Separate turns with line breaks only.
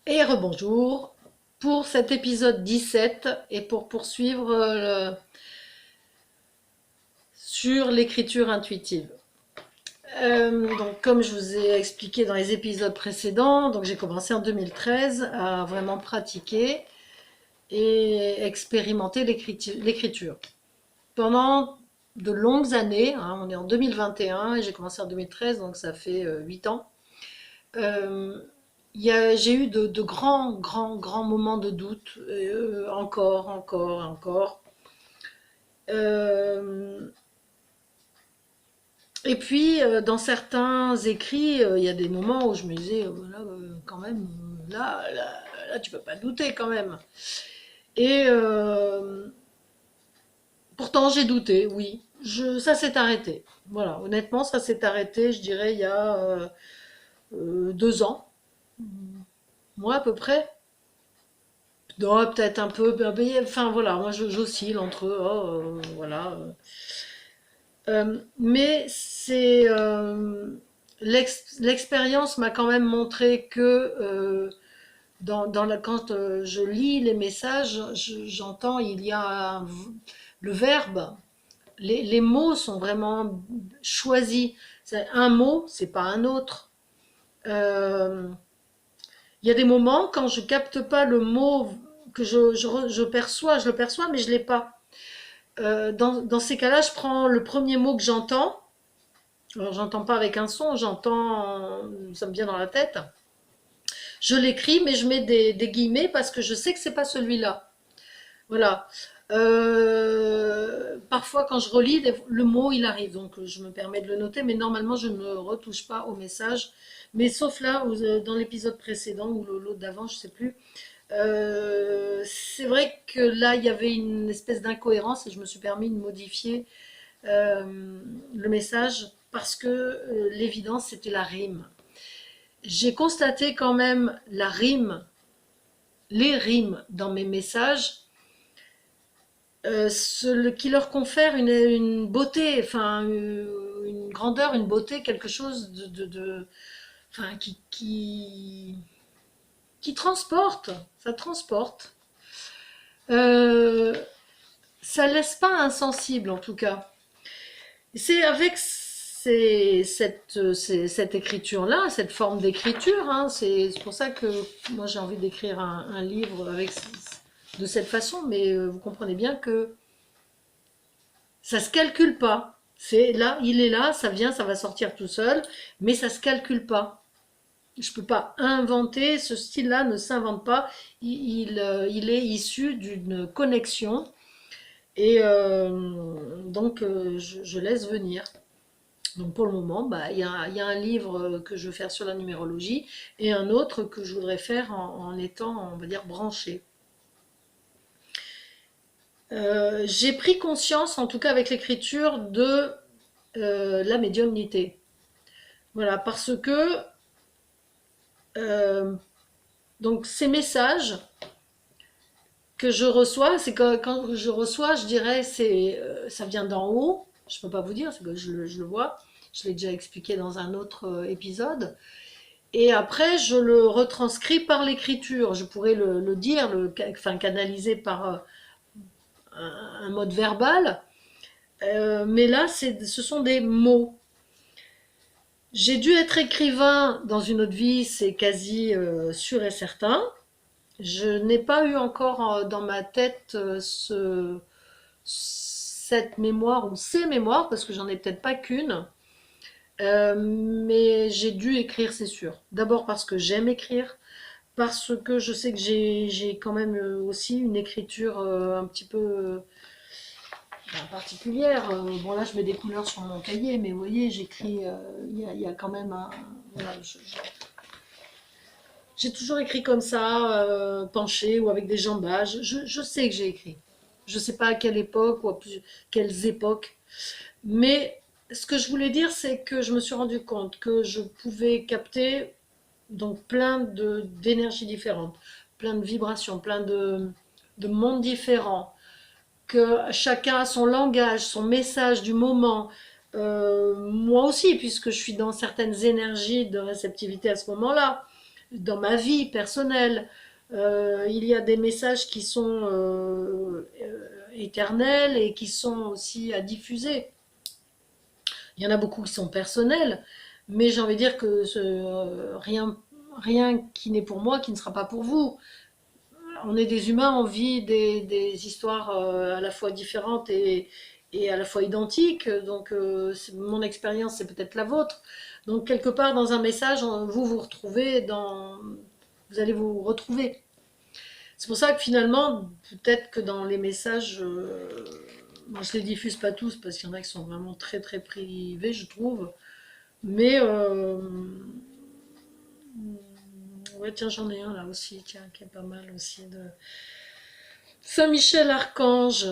Et rebonjour pour cet épisode 17 et pour poursuivre sur l'écriture intuitive. Donc, comme je vous ai expliqué dans les épisodes précédents, donc j'ai commencé en 2013 à vraiment pratiquer et expérimenter l'écriture. Pendant de longues années, hein, on est en 2021 et j'ai commencé en 2013, donc ça fait 8 ans. Euh, j'ai eu de grands, grands, grands moments de doute, encore. Euh, et puis, dans certains écrits, il y a des moments où je me disais, voilà, quand même, là, tu peux pas douter quand même. Et pourtant, j'ai douté, oui. Ça s'est arrêté. Voilà, honnêtement, ça s'est arrêté, je dirais, il y a 2 ans, moi à peu près. Non, peut-être un peu, enfin voilà, moi j'oscille entre, voilà. Mais l'expérience m'a quand même montré que quand je lis les messages, j'entends il y a le verbe, les mots sont vraiment choisis. Un mot, c'est pas un autre. Euh, Il y a des moments quand je capte pas le mot que je perçois, je le perçois, mais je l'ai pas. Dans ces cas-là, je prends le premier mot que j'entends. Alors, j'entends pas avec un son, j'entends, ça me vient dans la tête. Je l'écris, mais je mets des guillemets parce que je sais que c'est pas celui-là. Voilà. Parfois, quand je relis, le mot il arrive, donc je me permets de le noter, mais normalement, je ne retouche pas au message. Mais sauf là, dans l'épisode précédent ou l'autre d'avant, je sais plus. C'est vrai que là, il y avait une espèce d'incohérence et je me suis permis de modifier le message parce que l'évidence, c'était la rime. J'ai constaté quand même les rimes dans mes messages, ce qui leur confère une beauté, enfin une grandeur, une beauté, quelque chose enfin, qui transporte, ça transporte. Euh, Ça laisse pas insensible en tout cas. C'est avec cette écriture-là, cette forme d'écriture, hein, c'est pour ça que moi j'ai envie d'écrire un livre de cette façon, mais vous comprenez bien que ça se calcule pas. C'est là, il est là, ça vient, ça va sortir tout seul, mais ça se calcule pas. Je peux pas inventer, ce style-là ne s'invente pas, il est issu d'une connexion et donc je laisse venir. Donc pour le moment, bah, il y a un livre que je veux faire sur la numérologie et un autre que je voudrais faire en étant, on va dire, branché. J'ai pris conscience, en tout cas avec l'écriture, de la médiumnité. Voilà, parce que euh, donc ces messages que je reçois, c'est que quand je reçois, je dirais, ça vient d'en haut. Je peux pas vous dire, c'est que je le vois. Je l'ai déjà expliqué dans un autre épisode. Et après, je le retranscris par l'écriture. Je pourrais le dire, enfin, canaliser par un mode verbal. Mais là, ce sont des mots. J'ai dû être écrivain dans une autre vie, c'est quasi sûr et certain. Je n'ai pas eu encore dans ma tête cette mémoire ou ces mémoires, parce que j'en ai peut-être pas qu'une. Mais j'ai dû écrire, c'est sûr. D'abord parce que j'aime écrire, parce que je sais que j'ai quand même aussi une écriture un petit peu particulière. Bon là je mets des couleurs sur mon cahier, mais vous voyez j'écris, il y a quand même un... Voilà, j'ai toujours écrit comme ça, penché ou avec des jambages. Je sais que j'ai écrit. Je sais pas à quelle époque ou quelles époques. Mais ce que je voulais dire, c'est que je me suis rendu compte que je pouvais capter donc plein d'énergies différentes, plein de vibrations, plein de mondes différents, que chacun a son langage, son message du moment. Moi aussi, puisque je suis dans certaines énergies de réceptivité à ce moment-là. dans ma vie personnelle. Il y a des messages qui sont éternels et qui sont aussi à diffuser. Il y en a beaucoup qui sont personnels, mais j'ai envie de dire que rien qui n'est pour moi qui ne sera pas pour vous. On est des humains, on vit des histoires à la fois différentes et à la fois identiques. Donc, mon expérience, c'est peut-être la vôtre. Donc, quelque part, dans un message, vous vous retrouvez vous allez vous retrouver. C'est pour ça que finalement, peut-être que dans les messages, moi, je les diffuse pas tous parce qu'il y en a qui sont vraiment très très privés, je trouve. Mais ouais, tiens, j'en ai un là aussi, tiens, qui est pas mal aussi de Saint Michel Archange.